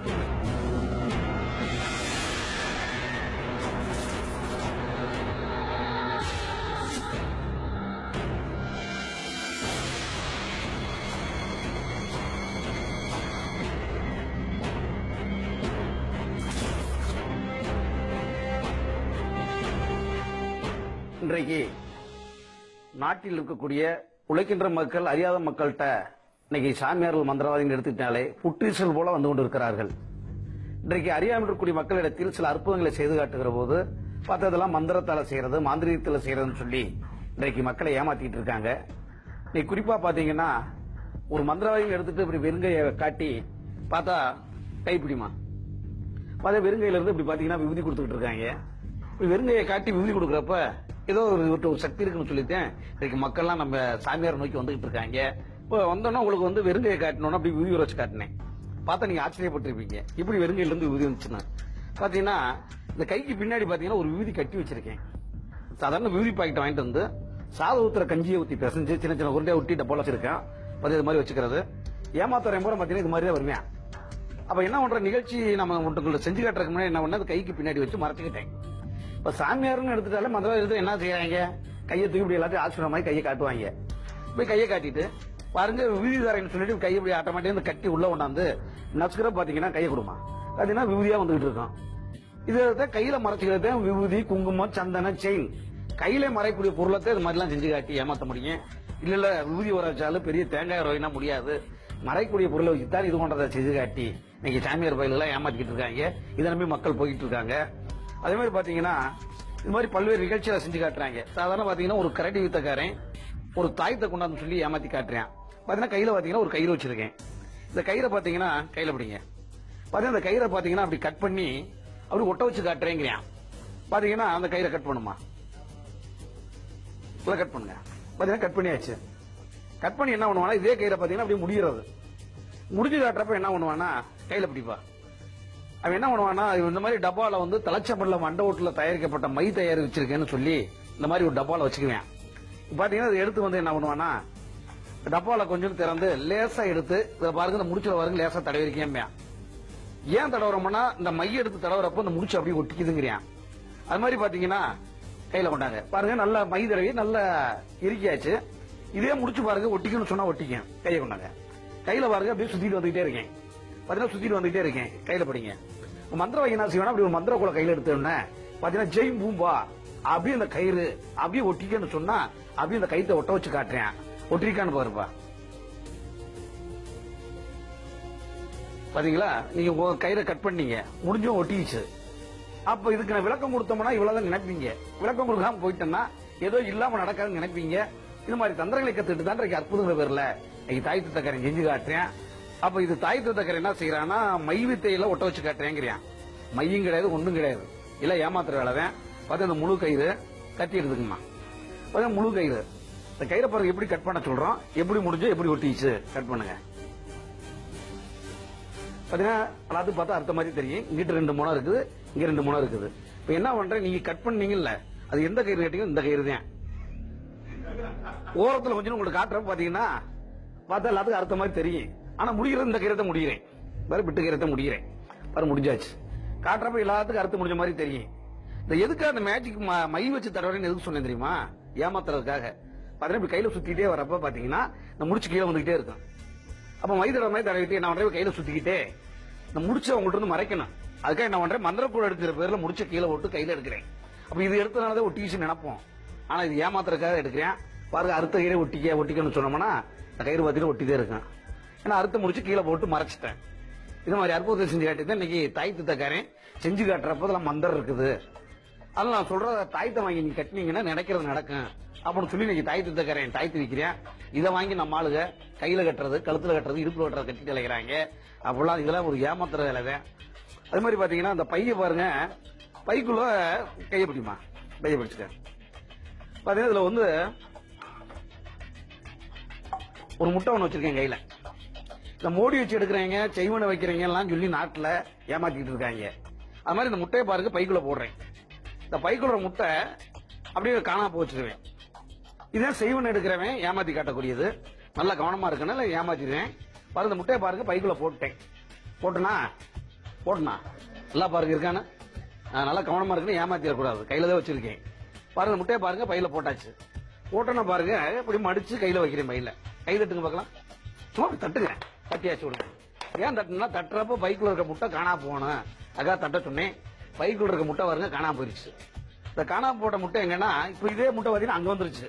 இன்றைக்கு நாட்டில் இருக்கக்கூடிய உழைக்கின்ற மக்கள் அறியாத மக்கள்கிட்ட இன்னைக்கு சாமியார்கள் மந்திரவாதிகள் எடுத்துட்டாலே புற்றீசல் போல வந்து கொண்டிருக்கிறார்கள். இன்றைக்கு அறியாமல் இருக்கக்கூடிய மக்களிடத்தில் சில அற்புதங்களை செய்து காட்டுகிற போது பார்த்ததெல்லாம் மந்திரத்தால செய்யறது மாந்திரிகத்தில் செய்யறதுன்னு சொல்லி இன்றைக்கு மக்களை ஏமாத்திட்டு இருக்காங்க. இன்னைக்கு குறிப்பா பாத்தீங்கன்னா ஒரு மந்திரவாதிகள் எடுத்துட்டு இப்படி வெறுங்கையை காட்டி பார்த்தா கைப்பிடிமா பார்த்தா வெறுங்கையில இருந்து இப்படி பாத்தீங்கன்னா விபூதி கொடுத்துட்டு இருக்காங்க. இப்படி வெறுங்கையை காட்டி விபூதி கொடுக்கறப்ப ஏதோ ஒரு சக்தி இருக்குன்னு சொல்லிட்டேன். இன்னைக்கு மக்கள்லாம் நம்ம சாமியார் நோக்கி வந்துகிட்டு இருக்காங்க. இப்போ வந்தோன்னா உங்களுக்கு வந்து வெறுங்கையை காட்டணும்னா அப்படி விபூதி வச்சு காட்டினேன். பார்த்தா நீங்க ஆச்சரியப்பட்டிருப்பீங்க. இப்படி வெறுங்கையில இருந்து விபூதி வந்துச்சுன்னா பாத்தீங்கன்னா இந்த கைக்கு பின்னாடி பாத்தீங்கன்னா ஒரு விபூதி கட்டி வச்சிருக்கேன். சாதாரண விபூதி பாக்கெட் வாங்கிட்டு வந்து சாத ஊத்துற கஞ்சியை ஊத்தி பிசைஞ்சு சின்ன சின்ன உருண்டையா ஊட்டி டப்போல வச்சிருக்கேன். இது மாதிரி வச்சுக்கிறது ஏமாத்துற பூரா பாத்தீங்கன்னா இது மாதிரி தான் வருவேன். அப்ப என்ன பண்ற நிகழ்ச்சி நம்ம ஒன்றுக்குள்ள செஞ்சு காட்டுறதுக்கு முன்னாடி என்ன பண்ண கைக்கு பின்னாடி வச்சு மறைச்சுக்கிட்டேன். இப்ப சாமியார்னு எடுத்துட்டாலே மந்திரம் எடுத்து என்ன செய்யறாங்க, கையை தூக்கி இப்படி எல்லாத்தையும் ஆசிரியர் மாதிரி கையை காட்டுவாங்க. போய் கையை காட்டிட்டு பாருங்க விபூதிதாரன்னு சொல்லிட்டு கையை இப்படி ஆட்டோமேட்டிக் கட்டி உள்ள கொண்டாந்து நச்சுக்கிற பாத்தீங்கன்னா கையை கொடுமா பாத்தீங்கன்னா விபூதியா வந்துகிட்டு இருக்கோம். இதை கையில மறைச்சுக்கிறது விபூதி குங்குமம் சந்தனம் செயின் கையில மறைக்கூடிய பொருளத்தை இது மாதிரிலாம் செஞ்சு காட்டி ஏமாத்த முடியும். இல்ல விபூதி வரைச்சாலும் பெரிய தேங்காய் ரோயினா முடியாது. மறைக்கூடிய பொருளை வச்சுதான் இது கொண்டதை செஞ்சு காட்டி இன்னைக்கு சாமியார் பயில எல்லாம் ஏமாத்திக்கிட்டு இருக்காங்க. இதை நம்பி மக்கள் போயிட்டு இருக்காங்க. அதே மாதிரி பாத்தீங்கன்னா இது மாதிரி பல்வேறு நிகழ்ச்சிகளை செஞ்சு காட்டுறாங்க. சாதாரண பாத்தீங்கன்னா ஒரு கரடி வித்தக்காரன் ஒரு தாயத்தை கொண்டாந்து சொல்லி ஏமாத்தி காட்டுறேன். பாத்தீங்கன்னா கையில பாத்தீங்கன்னா ஒரு கயிறு வச்சிருக்கேன். இந்த கயிறை பாத்தீங்கன்னா கையில பிடிங்க பாத்தீங்கன்னா அந்த கயிறை பாத்தீங்கன்னா அப்படி கட் பண்ணி அப்படி ஒட்ட வச்சு காட்டுறேங்கிறான். பாத்தீங்கன்னா அந்த கயிறை கட் பண்ணுமா கட் பண்ணுங்க பாத்தீங்கன்னா கட் பண்ணியாச்சு. கட் பண்ணி என்ன பண்ணுவானா இதே கயிறை பாத்தீங்கன்னா அப்படியே முடிகிறது. முடிஞ்சு காட்டுறப்ப என்ன பண்ணுவானா கையில பிடிப்பா. அவன் என்ன பண்ணுவானா இந்த மாதிரி டப்பால வந்து தலைச்சப்படல மண்டை ஓட்டுல தயாரிக்கப்பட்ட மை தயாரிச்சிருக்கேன்னு சொல்லி இந்த மாதிரி ஒரு டப்பால வச்சுக்குவேன். பாத்தீங்கன்னா அதை எடுத்து வந்து என்ன பண்ணுவானா டப்பால கொஞ்சம் திறந்து லேசா எடுத்து இதை பாருங்க இந்த முடிச்சுல பாருங்க லேசா தடவிருக்கேன். ஏன் தடவுறோம்னா இந்த மைய எடுத்து தடவுறப்ப இந்த முடிச்சு அப்படியே ஒட்டிக்குதுங்கிறான். அது மாதிரி பாத்தீங்கன்னா கையில கொண்டாங்க பாருங்க நல்லா மை தடவி நல்லா இறுக்கியாச்சு. இதே முடிச்சு பாருங்க ஒட்டிக்கணும்னு சொன்னா ஒட்டிக்கேன். கையை கொண்டாங்க கையில பாருங்க அப்படியே சுத்திட்டு வந்துகிட்டே இருக்கேன். பாத்தீங்கன்னா சுத்திட்டு வந்துகிட்டே இருக்கேன். கையில படிங்க மந்திரவாதி என்ன செய்வானா அப்படி ஒரு மந்திர கூட கையில எடுத்தோன்னே பாத்தீங்கன்னா ஜெய் பூம்பா அப்படியே அந்த கயிறு அப்படியே ஒட்டிக்கன்னு சொன்னா அப்படியே அந்த கயிற்றை ஒட்ட வச்சு காட்டுறேன். ஒட்டிருக்கான்னு பாருப்பா. பாத்தீங்களா நீங்க கயிறை கட் பண்ணீங்க முடிஞ்சும் ஒட்டிச்சு. அப்ப இதுக்கு நான் விளக்கம் கொடுத்தோம்னா இவ்வளவுதான் நினைப்பீங்க. விளக்கம் கொடுக்காம போயிட்டேன்னா ஏதோ இல்லாம நடக்காதுன்னு நினைப்பீங்க. இது மாதிரி தந்திரங்களை கத்துட்டு தான் அற்புதங்கள் பேர்ல தாய் தத்தக்காரன் செஞ்சு காட்டுறேன். அப்ப இது தாய் தத்தக்காரன் என்ன செய்யறான்னா மை வித்தையில ஒட்ட வச்சு காட்டுறேங்கிறான். மையும் கிடையாது ஒண்ணும் கிடையாது இல்ல ஏமாத்துற வேலைதான். பார்த்து அந்த முழு கயிறு கட்டி எடுத்துக்குமா முழு கயிறு இந்த கயிறை பாருங்க எப்படி கட் பண்ண சொல்றோம். எப்படி முடிஞ்சு எப்படி ஒட்டிச்சு கட் பண்ணுங்க. பாத்தீங்கன்னா எல்லாத்துக்கும் பார்த்தா அர்த்த மாதிரி தெரியும். இங்கிட்ட 2 முனை இருக்குது இங்க 2 முனை இருக்குது. இப்ப என்ன பண்றேன் நீங்க கட் பண்ணீங்கல்ல அது எந்த கயிறு கேட்டீங்க இந்த கயிறு தான். ஓரத்துல கொஞ்சம் உங்களுக்கு காட்டுறப்ப பாத்தீங்கன்னா பார்த்தா எல்லாத்துக்கும் அர்த்த மாதிரி தெரியும். ஆனா முடிகிறது இந்த கயிறத்தை முடிகிறேன் வேற விட்டு கயிறத்தை முடிகிறேன் பாரு முடிஞ்சாச்சு. காட்டுறப்ப எல்லாத்துக்கும் அர்த்தம் முடிஞ்ச மாதிரி தெரியும். இந்த எதுக்கு அந்த மேஜிக் மை வச்சு தடவைன்னு எதுக்கு சொன்னேன் தெரியுமா? ஏமாத்துறதுக்காக. பாத்தீங்கன்னா கையில சுத்திட்டே வரப்ப பாத்தீங்கன்னா இந்த முடிச்சு கீழே வந்துகிட்டே இருக்கும். அப்ப மை தடவை மாதிரி தடவிட்டு என்ன பண்றேன் கையில சுத்திக்கிட்டே இந்த முடிச்சு அவங்கள்ட்ட இருந்து மறைக்கணும். அதுக்காக என்ன பண்றேன் மந்திரக்கூட எடுக்கிற பேர்ல முடிச்ச கீழே போட்டு கையில எடுக்கிறேன். அப்ப இது எடுத்தனாலதான் ஒட்டிச்சு நினைப்போம். ஆனா இது ஏமாத்துறதுக்காக எடுக்கிறேன். பாருங்க அறுத்த கயிறை ஒட்டிக்கன்னு சொன்னோம்னா இந்த கயிறு பாத்தீங்கன்னா ஒட்டிட்டே இருக்கும். ஏன்னா அறுத்த முடிச்சு கீழே போட்டு மறைச்சிட்டேன். இது மாதிரி அற்புதத்தை செஞ்சு காட்டிதான் இன்னைக்கு தாய் தத்தக்காரன் செஞ்சு காட்டுறப்ப அதெல்லாம் மந்திரம் இருக்குது. அதெல்லாம் நான் சொல்ற தாயத்தை வாங்கி நீங்க கட்டினீங்கன்னா நினைக்கிறது நடக்கும் அப்படின்னு சொல்லி இன்னைக்கு தாய் தத்தக்காரன் தாய்த்து வைக்கிறேன். இதை வாங்கி நம்ம ஆளுக கையில கட்டுறது கழுத்துல கட்டுறது இடுப்புல கட்டுறது கட்டிட்டு அலைகிறாங்க. அப்பெல்லாம் இதெல்லாம் ஒரு ஏமாத்துற வேலைதான். அது மாதிரி பாத்தீங்கன்னா அந்த பைய பாருங்க பைக்குள்ள கையை பிடிமா பைய பிடிச்சுக்க. பாத்தீங்கன்னா இதுல வந்து ஒரு முட்டை ஒண்ணு வச்சிருக்கேன் கையில. இந்த மோடி வச்சு எடுக்கிறீங்க செய்வனை வைக்கிறீங்க எல்லாம் சொல்லி நாட்டுல ஏமாத்திட்டு இருக்காங்க. அது மாதிரி இந்த முட்டையை பாருங்க பைக்குள்ள போடுறேன். இந்த பைக்குள்ள முட்டை அப்படியே காணாம போச்சுருவேன். இதான் செய்வன் எடுக்கிறவன் ஏமாத்தி காட்டக்கூடியது. நல்லா கவனமா இருக்கணும் ஏமாத்திடுவேன். பாருங்க இந்த முட்டையை பாருங்க பைக்குள்ள போட்டேன். போட்டனா போட்டனா நல்லா பாருங்க இருக்கானு நல்லா கவனமா இருக்குன்னு ஏமாத்திடக்கூடாது. கையில தான் வச்சிருக்கேன் பாருங்க. முட்டையை பாருங்க பையில போட்டாச்சு. போட்டோன்னா பாருங்க இப்படி மடிச்சு கையில வைக்கிறேன். பையில கை தட்டுங்க பார்க்கலாம். சும்மா தட்டுங்க. தட்டியாச்சு விடுங்க. ஏன் தட்டுனா தட்டுறப்ப பைக்குள்ள இருக்க முட்டை காணா போகணும். அக்கா தட்ட சொன்னேன். பைக்குள்ள இருக்க முட்டை பாருங்க காணாம போயிருச்சு. இந்த காணாம போட்ட முட்டை எங்கன்னா இப்ப இதே முட்டை பாத்தீங்கன்னா அங்க வந்துருச்சு.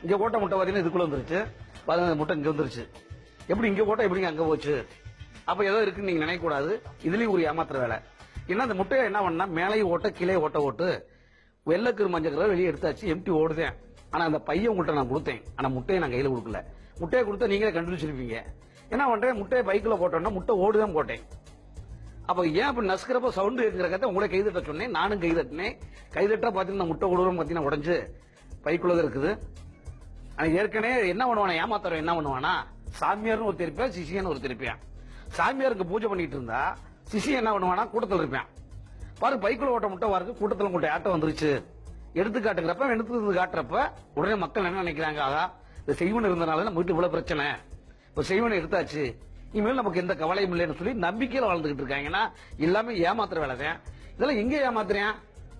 இங்க போட்ட முட்டை பாத்தீங்கன்னா இதுக்குள்ள வந்துருச்சு. பாருங்க முட்டை இங்க வந்துருச்சு. எப்படி இங்க போட்டா எப்படிங்க அங்க போச்சு? அப்ப ஏதோ இருக்குன்னு நீங்க நினைக்க கூடாது. இதுலயும் ஒரு ஏமாத்துற வேலை. ஏன்னா அந்த முட்டையை என்ன பண்ணா மேலையும் ஓட்ட கீழே ஓட்டு வெள்ளக்கரு மஞ்சள் வெளியே எடுத்தாச்சு. எம்டி ஓடுதேன். ஆனா அந்த பையன் உங்கள்கிட்ட நான் கொடுத்தேன். ஆனா முட்டையை நான் கையில கொடுக்கல. முட்டையை கொடுத்தா நீங்களே கண்டுபிடிச்சிருப்பீங்க. என்ன பண்றேன், முட்டையை பைக்குள்ள போட்டோம்னா முட்டை ஓடுதான் போட்டேன். அப்ப ஏன் அப்படி நசுக்கிறப்ப சவுண்ட் இருக்கிற உங்களை கைதட்ட சொன்னேன். நானும் கைதட்டினேன். கைதட்டா பாத்தீங்கன்னா முட்டை ஓடுறோம் பாத்தீங்கன்னா உடஞ்சு பைக்குள்ளதான் இருக்குது. ஆனா ஏற்கனவே என்ன பண்ணுவானா ஏமாத்துறோம் என்ன பண்ணுவானா, சாமியார்னு ஒரு திருப்பியா சிசியன்னு ஒரு திருப்பியா. சாமியாருக்கு பூஜை பண்ணிட்டு இருந்தா சிசியன் என்ன பண்ணுவானா கூட்டத்தில் இருப்பான். பாரு பைக்குள்ள ஓட்ட முட்டை பாருங்க கூட்டத்தில் உங்கள்கிட்ட ஆட்டம் வந்துருச்சு எடுத்துக்காட்டுங்கிறப்ப எடுத்து காட்டுறப்ப உடனே மக்கள் என்ன நினைக்கிறாங்க, ஆகா இந்த செய்வன் இருந்தனால நம்ம வீட்டு இவ்வளவு பிரச்சனை, இப்ப செய்வனை எடுத்தாச்சு இனிமேல் நமக்கு எந்த கவலையும் இல்லைன்னு சொல்லி நம்பிக்கையில வாழ்ந்துகிட்டு இருக்காங்கன்னா எல்லாமே ஏமாத்துற வேலைதான். இதெல்லாம் எங்க ஏமாத்துறேன்,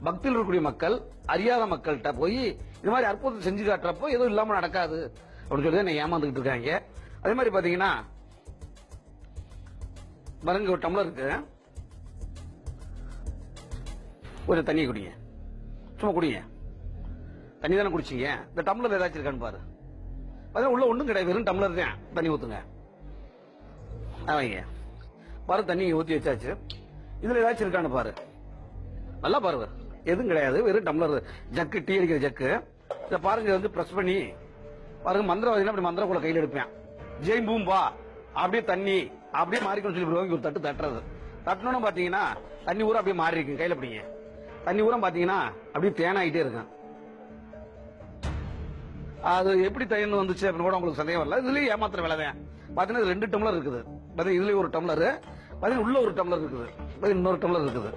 பக்தியில் இருக்கக்கூடிய மக்கள் அறியாத மக்கள்கிட்ட போய் இது மாதிரி அற்புதம் செஞ்சு காட்டுறப்போ ஏதோ இல்லாம நடக்காது அப்படின்னு சொல்லி தான் ஏமாந்துகிட்டு இருக்காங்க. அதே மாதிரி பாத்தீங்கன்னா பாருங்க ஒரு டம்ளர் இருக்கு, ஒரு தண்ணியை குடிங்க, சும்மா குடிங்க. தண்ணி தானே குடிச்சீங்க, இந்த டம்ளர் ஏதாச்சும் இருக்கான்னு பாரு. அதான் உள்ள ஒண்ணும் கிடையாது, வெறும் டம்ளர் தான். தண்ணி ஊத்துங்க. அவங்க பாரு தண்ணி ஊத்தி வச்சாச்சு. இதுல ஏதாச்சும் இருக்கான்னு பாரு, நல்லா பாருங்க. எதுவும் கிடையாது, வெறும் டம்ளர் ஜக்கு, டீ அடிக்கிற ஜக்கு. இதை பாருங்க வந்து பிரஸ் பண்ணி பாருங்க. மந்திரம் அப்படி மந்திரம் கூட கையில் எடுப்பேன். ஜெய் பூம்பா அப்படியே தண்ணி அப்படியே மாறிக்கணும் சொல்லி ஒரு தட்டு தட்டுறது. தட்டணும் பாத்தீங்கன்னா தண்ணி ஊரா அப்படியே மாறி இருக்கு. கையில பிடிங்க. தண்ணி ஊரா பாத்தீங்கன்னா அப்படியே தேனாயிட்டே இருக்கும். அது எப்படி தயிர்னு வந்துச்சு அப்படின்னு கூட உங்களுக்கு சந்தேகம் வரல. இதுலயும் ஏமாத்துற வேலை தான். பாத்தீங்கன்னா 2 டம்ளர் இருக்குது. பாத்தீங்கன்னா இதுலயும் ஒரு டம்ளர், பாத்தீங்கன்னா உள்ள ஒரு டம்ளர் இருக்குது, இன்னொரு டம்ளர் இருக்குது.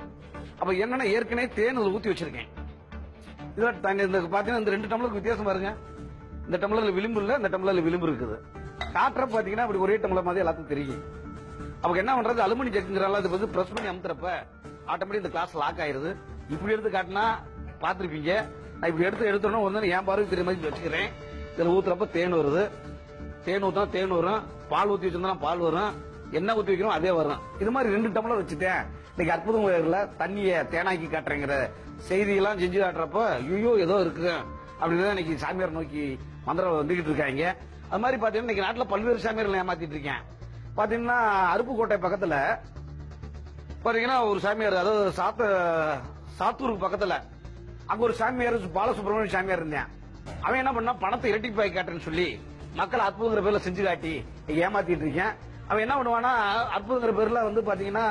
அப்ப என்னன்னா ஏற்கனவே தேன் ஊத்தி வச்சிருக்கேன். இதுல பாத்தீங்கன்னா இந்த 2 டம்ளருக்கு வித்தியாசம் பாருங்க. இந்த டம்ளர்ல விளிம்பு இல்ல, இந்த டம்ளர்ல விளிம்பு இருக்குது. காட்டுறப்ப பாத்தீங்கன்னா அப்படி ஒரே டம்ளர் மாதிரி எல்லாத்துக்கும் தெரியும். அவங்க என்ன பண்றது, அலுமினி ஜக்குங்கிறால அது வந்து பிரஸ் பண்ணி அமுத்துறப்ப ஆட்டோமேட்டிக் இந்த கிளாஸ் லாக் ஆயிருது. இப்படி எடுத்து காட்டினா பாத்திருப்பீங்க. நான் இப்படி எடுத்தோன்னா ஒரு என் பார்வை தெரிய மாதிரி வச்சுக்கிறேன். இதுல ஊத்துறப்ப தேன் வருது. தேன் ஊத்தா தேன் வரும், பால் ஊத்தி வச்சிருந்தா பால் வரும், என்ன ஊத்தி வைக்கிறோம் அதே வரும். இது மாதிரி 2 டம்ளர் வச்சுட்டேன். இன்னைக்கு அற்புதம் உயர்ல தண்ணியை தேனாக்கி காட்டுறேங்கிற செய்தியெல்லாம் செஞ்சு காட்டுறப்ப ஐயோ ஏதோ இருக்கு அப்படின்னு இன்னைக்கு சாமியார் நோக்கி மந்திரம் வந்துகிட்டு இருக்காங்க. அது மாதிரி பாத்தீங்கன்னா இன்னைக்கு நாட்டில் பல்வேறு சாமியார்கள் ஏமாத்திட்டு இருக்கேன். பாத்தீங்கன்னா அருப்புக்கோட்டை பக்கத்துல பாத்தீங்கன்னா ஒரு சாமியார், அதாவது சாத்தூருக்கு பக்கத்துல அங்க ஒரு சாமியார் பாலசுப்ரமணிய சாமியார் இருந்தேன். அவன் என்ன பண்ணா பணத்தை இரட்டிப்பாய் காட்டுன்னு சொல்லி மக்கள் அற்புதங்கிற பேர்ல செஞ்சு காட்டி ஏமாத்திட்டு இருக்கேன். அவன் என்ன பண்ணுவானா அற்புதங்கிற பேர்ல வந்து பாத்தீங்கன்னா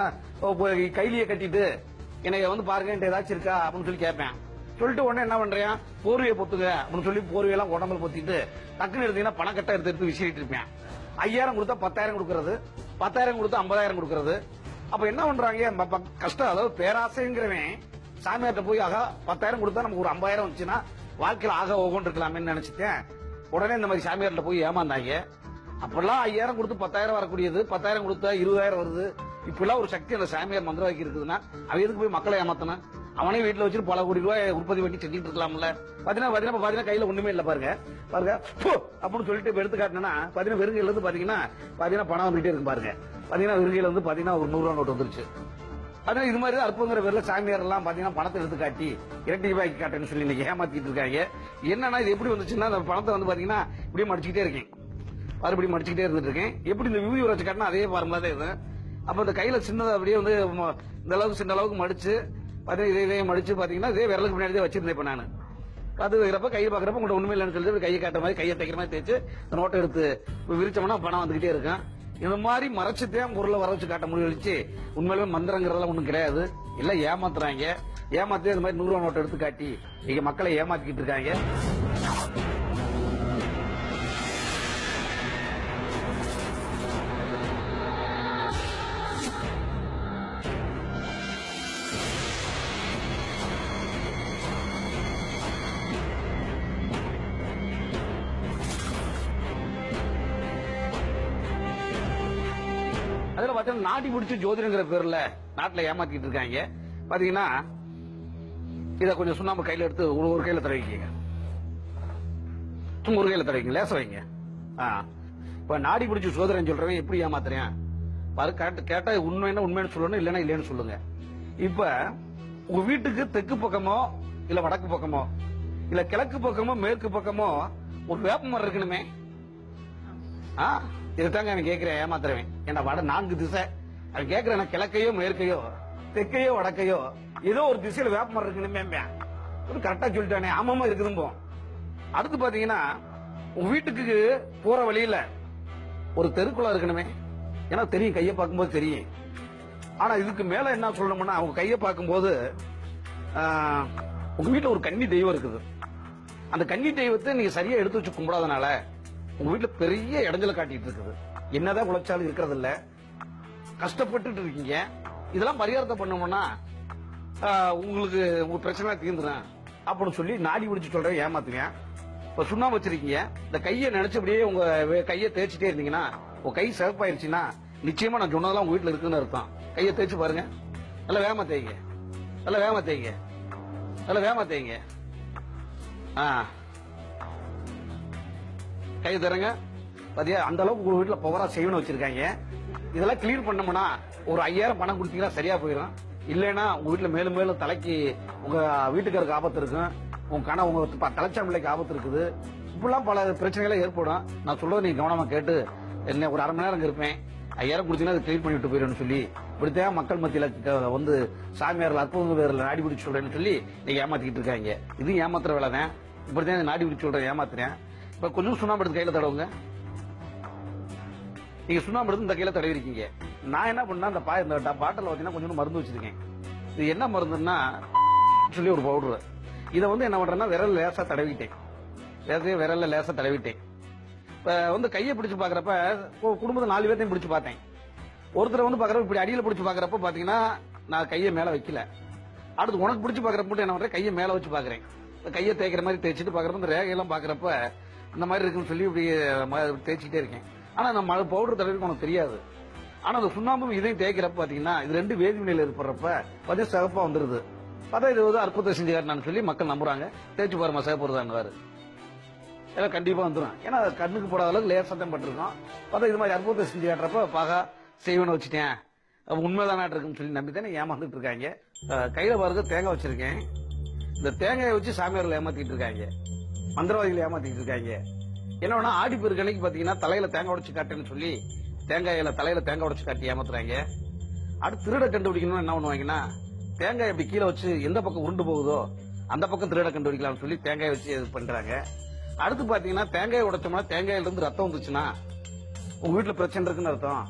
கைலியை கட்டிட்டு என்னைய வந்து பாருங்க ஏதாச்சும் இருக்கா அப்படின்னு சொல்லி கேட்பேன். சொல்லிட்டு உடனே என்ன பண்றேன், போர்வையை பொத்துங்க அப்படின்னு சொல்லி போர்வையெல்லாம் உடம்புல பொத்திட்டு டக்குன்னு எடுத்தீங்கன்னா பணக்கட்டை எடுத்து விசிறிட்டு இருப்பேன். 5000 கொடுத்தா 10000 கொடுக்கறது, 10000 கொடுத்தா 50000 கொடுக்கறது. அப்ப என்ன பண்றாங்க கஷ்டம், அதாவது பேராசைங்கிறவன் சாமியார்ட்ட போய் ஆகா 10000 கொடுத்தா நமக்கு ஒரு 50000 வந்துச்சுன்னா வாழ்க்கையில் ஆக ஓகோன்னு இருக்கலாமே நினைச்சிட்டேன். உடனே இந்த மாதிரி சாமியார்ட்ட போய் ஏமாந்தாங்க. அப்பெல்லாம் 5000 கொடுத்து 10000 வரக்கூடியது 10000 கொடுத்தா 20000 வருது. இப்பெல்லாம் ஒரு சக்தி அந்த சாமியார் மந்திரவாக்கி இருக்குதுன்னா அவன் எதுக்கு போய் மக்களை ஏமாத்தணும்? அவனே வீட்டுல வச்சுட்டு பல கோடி ரூபாய் உற்பத்தி பண்ணி செஞ்சுட்டு இருக்கலாம்ல. பாத்தீங்கன்னா கையில ஒண்ணுமே இல்ல பாருங்க. பாருங்க அப்படின்னு சொல்லிட்டு எடுத்து காட்டினா பாத்தீங்கன்னா வெறுங்கையில இருந்து பாத்தீங்கன்னா பணம் வந்துட்டே இருக்கு பாருங்க. பாத்தீங்கன்னா வெறுங்கையில வந்து பாத்தீங்கன்னா ஒரு 100 ரூபா நோட்டு வந்துருச்சு. அதனால இது மாதிரி அற்புதங்கிற பேர்ல சாமியார் எல்லாம் பாத்தீங்கன்னா பணத்தை எடுத்து காட்டி இரட்டி ரூபாய்க்கு காட்டுன்னு சொல்லி இன்னைக்கு ஏமாத்திட்டு இருக்காங்க. என்னன்னா இது எப்படி வந்துச்சுன்னா அந்த பணத்தை வந்து பாத்தீங்கன்னா இப்படியே மடிச்சுக்கிட்டே இருக்கேன், மறுபடியும் மடிச்சுக்கிட்டே இருந்துட்டு இருக்கேன். எப்படி இந்த வியூ வச்சு காட்டினா அதே ஃபார்முலா தான் இது. அப்ப இந்த கையில சின்னதை அப்படியே வந்து இந்த அளவுக்கு சின்ன அளவுக்கு மடிச்சு பாத்தீங்கன்னா இதே மடிச்சு பாத்தீங்கன்னா இதே விரலுக்கு முன்னாடி வச்சிருந்தேன். இப்ப நான் அது வைக்கிறப்ப கையை பாக்குறப்ப உங்கள்ட்ட ஒண்ணுமே இல்லைன்னு சொல்லி கையை காட்டுற மாதிரி கையை தைக்கிற மாதிரி தேய்ச்சு இந்த நோட்டை எடுத்து விரிச்சோம்னா பணம் வந்துகிட்டே இருக்கும். இந்த மாதிரி மறைச்சுதான் பொருளை வர வச்சு காட்ட முடிவழிச்சு உண்மையிலுமே மந்திரங்கிறதெல்லாம் ஒண்ணும் கிடையாது. எல்லாம் ஏமாத்துறாங்க. ஏமாத்தி இந்த மாதிரி 100 ரூபா நோட்டை எடுத்து காட்டி இங்க மக்களை ஏமாத்திக்கிட்டு இருக்காங்க. அதுல பாத்தீங்கன்னா நாடி பிடிச்சி ஜோதிடங்கிற பேர்ல நாட்டுல ஏமாத்திட்டு இருக்காங்க. பாத்தீங்கன்னா இத கொஞ்சம் சுண்ணாம்பு கையில எடுத்து ஒரு கையில தடவிக்கங்க, ஒரு கையில தடவிங்க, லேச வைங்க. இப்ப நாடி பிடிச்சி ஜோதிடம் சொல்றவன் எப்படி ஏமாத்துறேன் பாரு. கேட்டா உண்மைன்னு சொல்லணும், இல்லைன்னா இல்லைன்னு சொல்லுங்க. இப்ப உங்க வீட்டுக்கு தெற்கு பக்கமோ இல்ல வடக்கு பக்கமோ இல்ல கிழக்கு பக்கமோ மேற்கு பக்கமோ ஒரு வேப்ப மரம் இருக்கணுமே. இதுதாங்க அவன் கேட்கிறேன் ஏமாத்துறவன். ஏன்னா வட 4 திசை அவன் கேட்கிறேன், கிழக்கையோ மேற்கையோ தெற்கையோ வடக்கையோ ஏதோ ஒரு திசையில வேப்ப மரம் இருக்கணுமே. கரெக்டா சொல்லிட்டானே, ஆமாமா இருக்குதும்போ. அடுத்து பாத்தீங்கன்னா உங்க வீட்டுக்கு போற வழியில ஒரு தெருக்குளம் இருக்கணுமே. ஏன்னா தெரியும், கையை பார்க்கும்போது தெரியும். ஆனா இதுக்கு மேல என்ன சொல்லணும்னா, அவங்க கையை பார்க்கும்போது உங்க வீட்டுல ஒரு கன்னி தெய்வம் இருக்குது. அந்த கன்னி தெய்வத்தை நீங்க சரியா எடுத்து வச்சு கும்பிடாதனால உங்க வீட்டுல பெரிய இடைஞ்சல காட்டிட்டு இருக்குது. என்னதான் உழைச்சாலும் இருக்கிறது இல்ல, கஷ்டப்பட்டு இருக்கீங்க. இதெல்லாம் பரிகாரத்தை பண்ணோம்னா உங்களுக்கு உங்க பிரச்சனை தீர்ந்துடும் அப்படின்னு சொல்லி நாடி பிடிச்சு சொல்றேன் ஏமாத்துவேன். இப்ப சுண்ணாம்பு வச்சிருக்கீங்க, இந்த கையை நினைச்சபடியே உங்க கையை தேய்ச்சிட்டே இருந்தீங்கன்னா உங்க கை சிறப்பாயிருச்சுன்னா நிச்சயமா நான் சொன்னதெல்லாம் உங்க வீட்டுல இருக்குன்னு அர்த்தம். கையை தேய்ச்சி பாருங்க, நல்லா வேகமா தேய்ங்க, நல்லா வேகமா தேய்ங்க, நல்லா வேகமா தேய்ங்க. கையை தரங்க. பாத்தியா, அந்த அளவுக்கு உங்க வீட்டுல பவரா செய்யணும் வச்சிருக்காங்க. இதெல்லாம் கிளியர் பண்ணோம்னா ஒரு 5000 பணம் கொடுத்தீங்கன்னா சரியா போயிடும். இல்லைன்னா உங்க வீட்டுல மேலும் மேலும் தலைக்கு உங்க வீட்டுக்காருக்கு ஆபத்து இருக்கும், உங்க தலைச்சாம்பிள்ளைக்கு ஆபத்து இருக்குது. இப்பெல்லாம் பல பிரச்சனைகளை ஏற்படும். நான் சொல்றது நீங்க கவனமா கேட்டு என்ன ஒரு 1/2 மணி நேரம் இருப்பேன். 5000 கொடுத்தீங்கன்னா அது கிளியர் பண்ணிட்டு போயிடும் சொல்லி இப்படித்தான் மக்கள் மத்தியில வந்து சாமியார்கள் அற்புதம் பேர்ல நாடி பிடிச்சு சொல்றேன்னு சொல்லி நீங்க ஏமாத்திக்கிட்டு இருக்காங்க. இது ஏமாத்துற வேலை தான். இப்படித்தான் நாடி பிடிச்சு சொல்றேன் ஏமாத்துறேன். இப்ப கொஞ்சம் சுண்ணாம்பு எடுத்து கையில தடவுங்க. நீங்க சுண்ணாம்பு எடுத்து இந்த கையில தடவி இருக்கீங்க. நான் என்ன பண்ணா இந்த பாட்டில் பாத்தீங்கன்னா கொஞ்சம் மருந்து வச்சிருக்கேன். இது என்ன மருந்துன்னா சொல்லி ஒரு பவுடர். இதை வந்து என்ன பண்றேன்னா விரல் லேசா தடவிட்டேன், விரல்ல லேசா தடவிட்டேன். இப்ப வந்து கையை பிடிச்சு பாக்குறப்ப குடும்பத்தை 4 பேர்த்தையும் பிடிச்சு பார்த்தேன். ஒருத்தர் வந்து பாக்குறப்ப இப்படி அடியில பிடிச்சு பாக்குறப்ப பாத்தீங்கன்னா நான் கையை மேல வைக்கல. அடுத்து உனக்கு பிடிச்சு பாக்குறப்ப என்ன பண்றேன், கையை மேல வச்சு பாக்குறேன். கையை தேய்க்கிற மாதிரி தேய்ச்சிட்டு பாக்குறப்ப இந்த ரேகையெல்லாம் பாக்குறப்ப இந்த மாதிரி இருக்குன்னு சொல்லி இப்படி தேய்ச்சிட்டே இருக்கேன். ஆனா நம்ம பவுடர் தடவை உனக்கு தெரியாது. ஆனா அந்த சுண்ணாம்பும் இதையும் தேய்க்கிறப்ப பாத்தீங்கன்னா இது 2 வேதிவினையில இருப்பறப்ப பார்த்தா சிவப்பா வந்துருது. பார்த்தா இது வந்து அற்புதம் செஞ்சு காட்டினான்னு சொல்லி மக்கள் நம்புறாங்க. தேய்ச்சி பாருமா சிவப்புறதான்னு எல்லாம் கண்டிப்பா வந்துடும். ஏன்னா கண்ணுக்கு போடாத அளவுக்கு லேர் சத்தம் பட்டிருக்கோம். பார்த்தா இது மாதிரி அற்புதத்தை செஞ்சு காட்டுறப்ப பாகா செய்வனை வச்சுட்டேன், உண்மைதானா இருக்குன்னு சொல்லி நம்பித்தானே ஏமாந்துட்டு இருக்காங்க. கையில பாருங்க தேங்காய் வச்சிருக்கேன். இந்த தேங்காயை வச்சு சாமியார்கள் ஏமாத்திட்டு இருக்காங்க, மந்திரவாதிகள் ஏமாத்திட்டு இருக்காங்க. என்ன ஆடி பெருக்கு அன்னைக்கு பாத்தீங்கன்னா தலையில தேங்காய் உடைச்சு காட்டுன்னு சொல்லி தலையில தேங்காய் உடைச்சு காட்டி ஏமாத்துறாங்க. அடுத்து திருட கண்டுபிடிக்கணும்னு என்ன பண்ணுவாங்கன்னா, தேங்காய் இப்படி கீழே வச்சு எந்த பக்கம் உருண்டு போகுதோ அந்த பக்கம் திருட கண்டுபிடிக்கலாம்னு சொல்லி தேங்காய் வச்சு இது பண்றாங்க. அடுத்து பாத்தீங்கன்னா தேங்காய் உடைச்சோம்னா தேங்காயில இருந்து ரத்தம் வந்துச்சுன்னா உங்க வீட்டுல பிரச்சனை இருக்குன்னு அர்த்தம்.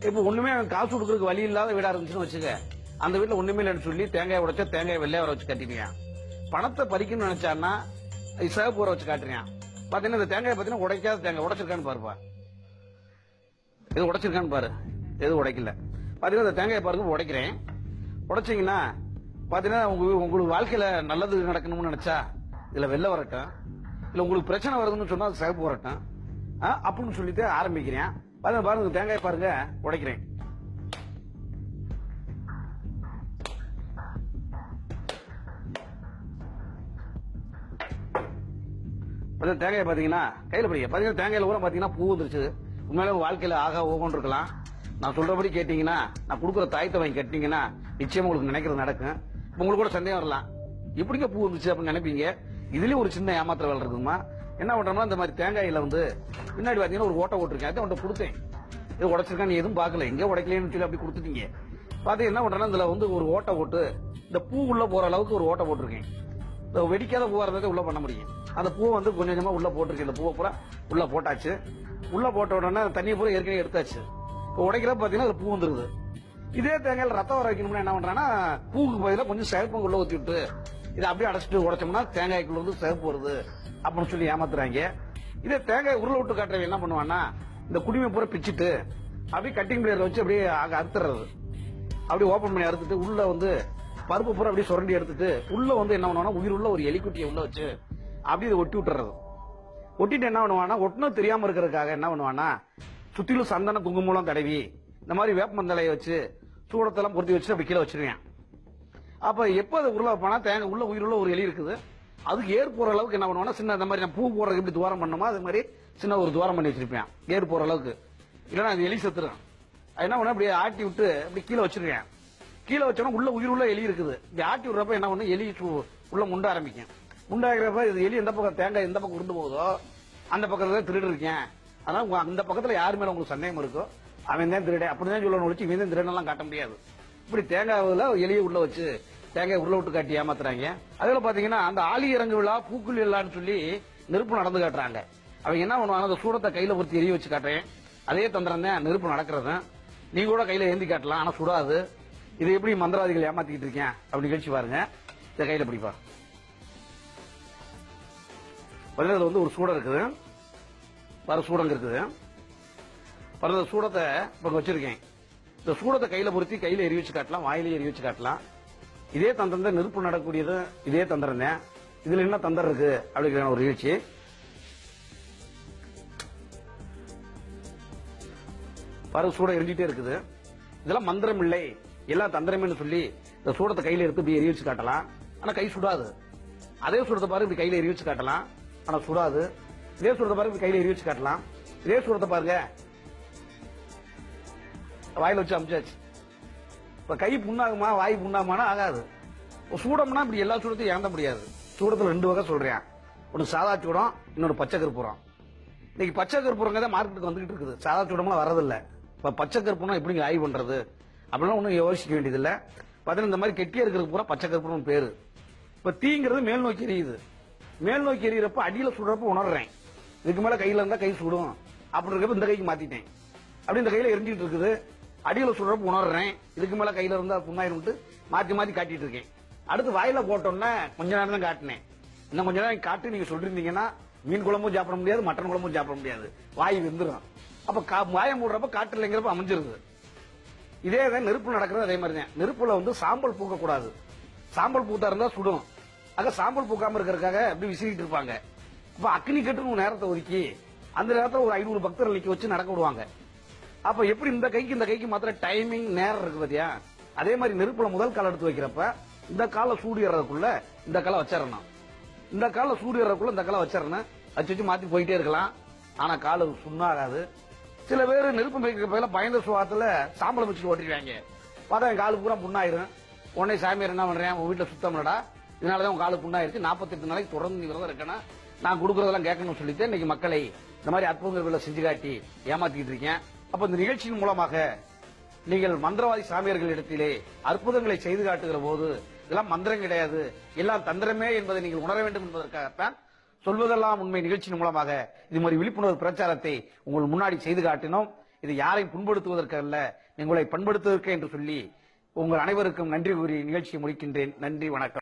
இப்ப ஒண்ணுமே காசு கொடுக்கறதுக்கு வழி இல்லாத வீடா இருந்துச்சுன்னு வச்சுக்க, அந்த வீட்டுல ஒண்ணுமே இல்லைன்னு சொல்லி தேங்காய் உடைச்சா தேங்காய் வெள்ளையா வர வச்சு கட்டினியா. பணத்தை பறிக்கணும்னு நினைச்சான்னா சிவப்பு வர வச்சு காட்டுறியான். பாத்தீங்கன்னா இந்த தேங்காய் பாத்தீங்கன்னா உடைக்காத தேங்காய் உடைச்சிருக்கான்னு பாருப்பா, எது உடைச்சிருக்கான்னு பாரு, எது உடைக்கல. பாத்தீங்கன்னா இந்த தேங்காய் பாருங்க உடைக்கிறேன். உடைச்சிங்கன்னா பாத்தீங்கன்னா உங்களுக்கு வாழ்க்கையில நல்லது நடக்கணும்னு நினைச்சா இதுல வெள்ளை வரட்டும், இல்ல உங்களுக்கு பிரச்சனை வருதுன்னு சொன்னா சிவப்பு வரட்டும் அப்படின்னு சொல்லிட்டு ஆரம்பிக்கிறேன். பாருங்க தேங்காய் பாருங்க உடைக்கிறேன். தேங்காய் பாத்தீங்கன்னா கையில படிக்க பாத்தீங்கன்னா தேங்காயில கூட பாத்தீங்கன்னா பூ வந்துருச்சு. உண்மையில வாழ்க்கையில ஆகா ஓகோன்னு இருக்கலாம். நான் சொல்றபடி கேட்டீங்கன்னா, நான் கொடுக்குற தாயத்தை வாங்கி கட்டினீங்கன்னா நிச்சயமா உங்களுக்கு நினைக்கிறது நடக்கும். உங்களுக்கு கூட சந்தேகம் வரலாம், எப்படிங்க பூ வந்துச்சு அப்படின்னு நினைப்பீங்க. இதுலயும் ஒரு சின்ன ஏமாத்திர வேலை இருக்குமா. என்ன பண்றோம்னா இந்த மாதிரி தேங்காயில வந்து பின்னாடி பாத்தீங்கன்னா ஒரு ஓட்டை போட்டிருக்கேன். அதை உன்ட்ட கொடுத்தேன். இது உடைச்சிருக்கா நீ எதுவும் பாக்கல, எங்க உடைக்கலன்னு சொல்லி அப்படி கொடுத்துட்டீங்க. பாத்தீங்க என்ன பண்றேன்னா இதுல வந்து ஒரு ஓட்டை போட்டு இந்த பூ உள்ள போற அளவுக்கு ஒரு ஓட்டை போட்டிருக்கேன். இந்த வெடிக்காத பூவா இருந்தா உள்ள பண்ண முடியும். அந்த பூவை வந்து கொஞ்சம் கொஞ்சமா உள்ள போட்டிருக்கேன். இந்த பூவை பூரா உள்ள போட்டாச்சு. உள்ள போட்ட உடனே தண்ணியை பூரா ஏற்கனவே எடுத்தாச்சு. இப்போ உடைக்கிறப்ப பாத்தீங்கன்னா அது பூ வந்துருது. இதே தேங்காயில் ரத்தம் வர வைக்கணும்னா என்ன பண்றான்னா, பூவுக்கு பதிலாக கொஞ்சம் சிவப்பு உள்ள ஊத்தி விட்டு இதை அப்படியே அடைச்சிட்டு உடைச்சோம்னா தேங்காய்க்குள்ள வந்து சிவப்பு வருது அப்படின்னு சொல்லி ஏமாத்துறாங்க. இதே தேங்காய் உருளை விட்டு காட்டுறவங்க என்ன பண்ணுவான்னா, இந்த குடிமை பூரா பிச்சுட்டு அப்படியே கட்டிங் பிளேயர்ல வச்சு அப்படியே அறுத்துறது. அப்படியே ஓபன் பண்ணி அறுத்துட்டு உள்ள வந்து பருப்பு பூரா அப்படியே சுரண்டி எடுத்துட்டு உள்ள வந்து என்ன பண்ணுவானா, உயிர் உள்ள ஒரு எலிக்குட்டியை உள்ள வச்சு அப்படியே இதை ஒட்டி விட்டுறது. ஒட்டிட்டு என்ன பண்ணுவானா, ஒட்டினது தெரியாம இருக்கிறதுக்காக என்ன பண்ணுவானா, சுத்திலும் சந்தன குங்குமம் தடவி இந்த மாதிரி வேப்பமந்தலையை வச்சு சூடத்தெல்லாம் பொருத்தி வச்சு அப்படி கீழே வச்சிருவேன். அப்ப எப்ப அது உள்ள போனா தேங்காய் உள்ள உயிருள்ள ஒரு எலி இருக்குது, அதுக்கு ஏர் போற அளவுக்கு என்ன பண்ணுவோம்னா சின்ன இந்த மாதிரி நான் பூ போடுறதுக்கு எப்படி துவாரம் பண்ணணுமோ அது மாதிரி சின்ன ஒரு துவாரம் பண்ணி வச்சிருப்பேன் ஏர் போற அளவுக்கு. இல்லைன்னா அது எலி செத்துரும். அது என்ன பண்ண அப்படியே ஆட்டி விட்டு அப்படி கீழே வச்சிருக்கேன். கீழே வச்சோன்னா உள்ள உயிருள்ள எலி இருக்குது. இப்படி ஆட்டி விடுறப்ப என்ன பண்ணு எலி உள்ள முண்ட ஆரம்பிக்கும். முண்டாகிறப்ப இது எலி எந்த பக்கம் தேங்காய் எந்த பக்கம் உருண்டு போகுதோ அந்த பக்கத்துல திருடு இருக்கேன். அதனால அந்த பக்கத்துல யாரு மேல உங்களுக்கு சந்தேகம் இருக்கோ அவன் தான் திருட அப்படிதான் சொல்லணும் ஒழிச்சு இவன் தான் திருடெல்லாம் காட்ட முடியாது. இப்படி தேங்காய்ல எலியை உள்ள வச்சு தேங்காய் உள்ள விட்டு காட்டி ஏமாத்துறாங்க. அதுல பாத்தீங்கன்னா அந்த ஆலி இறங்கு விழா பூக்குள் விழான்னு சொல்லி நெருப்பு நடந்து காட்டுறாங்க. அவங்க என்ன பண்ணுவாங்க, அந்த சூடத்தை கையில பொறுத்து எரிய வச்சு காட்டுறேன். அதே தந்திரம் தான் நெருப்பு நடக்கிறது. நீங்க கூட கையில ஏந்தி காட்டலாம், ஆனா சுடாது. இது எப்படி மந்திரவாதிகள் ஏமாத்திக்கிட்டு இருக்கேன் அப்படி நிகழ்ச்சி பாருங்க. இதை கையில பிடிப்பா. பதினதுல வந்து ஒரு சூடம் இருக்குது, வேற சூடங்க இருக்குது. பிறந்த சூடத்தை இப்ப வச்சிருக்கேன். இந்த சூடத்தை கையில பொருத்தி கையில எரி வச்சு காட்டலாம், வாயில எரி வச்சு காட்டலாம். இதே தந்திரம் தான் நெருப்பு நடக்கூடியது. இதே தந்திரம் தான். இதுல என்ன தந்திரம் இருக்கு அப்படிங்கிற ஒரு நிகழ்ச்சி. பாரு சூடம் எரிஞ்சிட்டே இருக்குது. இதெல்லாம் மந்திரம் இல்லை எல்லாம் தந்திரமே சொல்லி இந்த சூடத்தை கையில எடுத்து இப்படி எரி வச்சு காட்டலாம், ஆனா கை சுடாது. அதே சூடத்தை பாரு இப்படி கையில எரி வச்சு காட்டலாம், ஆனா சுடாது. இதே சூடத்தை பாரு இப்படி கையில எரி வச்சு காட்டலாம். இதே சூடத்தை பாருங்க வாயில வச்சு அமிச்சாச்சு. இப்ப கை புண்ணாகுமா வாய் புண்ணாகுமானா ஆகாது. சூடம்னா இப்படி எல்லா சூடத்தையும் ஏந்த முடியாது. சூடத்துல 2 வகை சொல்றேன். ஒன்னு சாதா சூடம், இன்னொரு பச்சை கற்பூரம். இன்னைக்கு பச்சை கற்பூரங்க தான் மார்க்கெட்டுக்கு வந்துகிட்டு இருக்குது, சாதா சூடம்லாம் வரதில்லை. இப்ப பச்சை கற்பூரம் எப்படி ஆய்வு பண்றது அப்படின்னா ஒன்னும் யோசிக்க வேண்டியதில்லை. பார்த்தீங்கன்னா இந்த மாதிரி கெட்டியா இருக்கிறது பூரா பச்சை கற்பூரம் பேரு. இப்ப தீங்கிறது மேல் நோக்கி எரியுது. மேல் நோக்கி எரியறப்ப அடியில சுடுறப்ப உணர்றேன். இதுக்கு மேல கையில இருந்தா கை சுடும் அப்படி இருக்கப்ப இந்த கைக்கு மாத்திட்டேன். அப்படி இந்த கையில எரிஞ்சிட்டு இருக்குது. அடியில சுடுறப்ப உணர்றேன். இதுக்கு மேல கையில இருந்தா புண்ணாயிரம் மாத்தி மாத்தி காட்டிட்டு இருக்கேன். அடுத்து வாயில போட்டோம்னா கொஞ்ச நேரம் தான் காட்டினேன். இன்னும் கொஞ்ச நேரம் காட்டு நீங்க சொல்லிருந்தீங்கன்னா மீன் குழம்பும் சாப்பிட முடியாது, மட்டன் குழம்பும் சாப்பிட முடியாது, வாய் வெந்துடும். அப்ப வாயம் போடுறப்ப காட்டு இல்லைங்கிறப்ப அமைஞ்சிருது. இதே தான் நெருப்பு நடக்கிறது அதே மாதிரி தான். நெருப்புல வந்து சாம்பல் பூக்க கூடாது. சாம்பல் பூத்தா இருந்தா சுடும். ஆக சாம்பல் பூக்காம இருக்கிறதுக்காக அப்படி விசிறிட்டு இருப்பாங்க. அப்ப அக்னி கட்டுன்னு நேரத்தை ஒதுக்கி அந்த நேரத்தில் ஒரு 500 பக்தர்கள் நிக்க வச்சு நடக்க விடுவாங்க. அப்ப எப்படி இந்த கைக்கு மாத்திர டைமிங் நேரம் இருக்கு பாத்தியா, அதே மாதிரி நெருப்புல முதல் கால் எடுத்து வைக்கிறப்ப இந்த காலை சூடு ஏறதுக்குள்ள இந்த காலை வச்சிடணும், இந்த காலை சூடு ஏறதுக்குள்ள இந்த காலை வச்சிடணும். வச்சு மாத்தி போயிட்டே இருக்கலாம். ஆனா காலு சுண்ணாகாது. சில பேர் நெருப்பு வைக்கிற பயந்த சுவாத்துல சாம்பலை வச்சுட்டு ஓட்டிடுவாங்க. பார்த்தா என் காலு பூரா புண்ணாயிரும். உடனே சாமியார் என்ன பண்றேன், உன் வீட்டுல சுத்தம் இல்லடா, இதனாலதான் உன் காலு புண்ணாயிருச்சு, 48 நாளைக்கு தொடர்ந்து நீ விரதம் இருக்கணும், நான் கொடுக்கறதெல்லாம் கேட்கணும்னு சொல்லிட்டு இன்னைக்கு மக்களை இந்த மாதிரி அற்புதங்களை செஞ்சு காட்டி ஏமாத்திட்டு இருக்கேன். அப்ப இந்த நிகழ்ச்சியின் மூலமாக நீங்கள் மந்திரவாதி சாமியார்கள் இடத்திலே அற்புதங்களை செய்து காட்டுகிற போது இதெல்லாம் மந்திரம் கிடையாது, எல்லாம் தந்திரமே என்பதை நீங்கள் உணர வேண்டும் என்பதற்காகத்தான் சொல்வதெல்லாம் உண்மை நிகழ்ச்சியின் மூலமாக இது மாதிரி விழிப்புணர்வு பிரச்சாரத்தை உங்கள் முன்னாடி செய்து காட்டினோம். இது யாரையும் புண்படுத்துவதற்கு அல்ல, உங்களை பண்படுத்துவதற்கு என்று சொல்லி உங்கள் அனைவருக்கும் நன்றி கூறி நிகழ்ச்சியை முடிக்கின்றேன். நன்றி, வணக்கம்.